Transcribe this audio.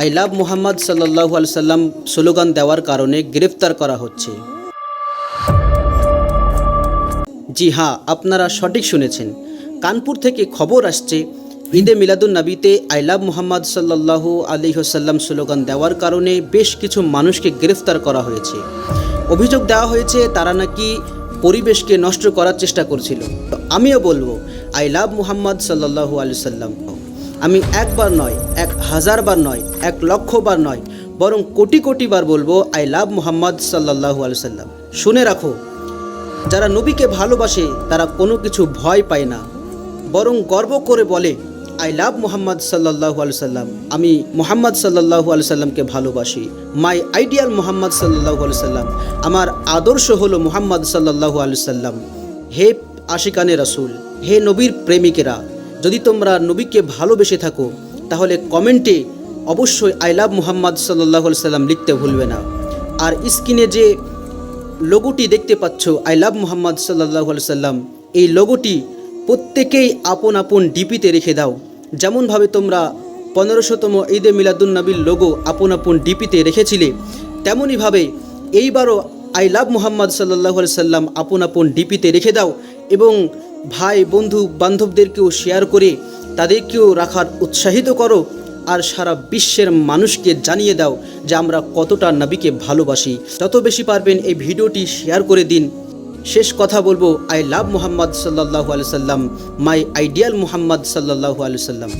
I love Muhammad সাল্লাল্লাহু আলাইহি সাল্লাম স্লোগান দেওয়ার কারণে গ্রেফতার করা হচ্ছে। জি হ্যাঁ, আপনারা সঠিক শুনেছেন। কানপুর থেকে খবর আসছে ঈদে মিলাদুন নবীতে আই লাভ মুহাম্মদ সাল্লাল্লাহু আলাইহি ওয়াসাল্লাম স্লোগান দেওয়ার কারণে বেশ কিছু মানুষকে গ্রেফতার করা হয়েছে। অভিযোগ দেওয়া হয়েছে তারা নাকি পরিবেশকে নষ্ট করার চেষ্টা করছিল। আমিও বলবো আই লাভ মুহাম্মদ সাল্লাল্লাহু আলাইহি ওয়াসাল্লাম আমি একবার নয়, 1000 বার নয়, 1,00,000 বার নয়, বরং কোটি কোটি বার বলবো আই লাভ মুহাম্মদ সাল্লাল্লাহু আলাইহি ওয়াসাল্লাম। শুনে রাখো, যারা নবীকে ভালোবাসে তারা কোনো কিছু ভয় পায় না, বরং গর্ব করে বলে আই লাভ মুহাম্মদ সাল্লাল্লাহু আলাইহি সাল্লাম। আমি মুহাম্মদ সাল্লাল্লাহু আলাইহি সাল্লামকে ভালোবাসি। মাই আইডিয়াল মুহাম্মদ সাল্লাল্লাহু আলাইহি সাল্লাম, আমার আদর্শ হলো মুহাম্মদ সাল্লাল্লাহু আলাইহি সাল্লাম। হে আশিকানে রাসূল, হে নবীর প্রেমিকেরা, যদি তোমরা নবীকে ভালোবেসে থাকো তাহলে কমেন্টে অবশ্যই আই লাভ মুহাম্মদ সাল্লাল্লাহু আলাইহি সাল্লাম লিখতে ভুলবে না। আর স্ক্রিনে যে লোগোটি দেখতে পাচ্ছ আই লাভ মুহাম্মদ সাল্লাল্লাহু আলাইহি সাল্লাম, এই লোগোটি প্রত্যেকেই আপন আপন ডিপিতে রেখে দাও। যেমনভাবে তোমরা 1500তম ঈদে মিলাদুন নবীর লোগো আপন আপন ডিপিতে রেখেছিলে, তেমনইভাবে এইবারও আই লাভ মুহাম্মদ সাল্লাল্লাহু আলাইহি সাল্লাম আপন আপন ডিপিতে রেখে দাও এবং ভাই বন্ধু বান্ধবদেরকেও শেয়ার করে তাদেরকেও রাখার উৎসাহিত করো। আর সারা বিশ্বের মানুষকে জানিয়ে দাও যে আমরা কতটা নবীকে ভালোবাসি। যত বেশি পারবেন এই ভিডিওটি শেয়ার করে দিন। শেষ কথা বলবো আই লাভ মুহাম্মদ সাল্লাল্লাহু আলাইহি সাল্লাম, মাই আইডিয়াল মুহাম্মদ সাল্লাল্লাহু আলাইহি সাল্লাম।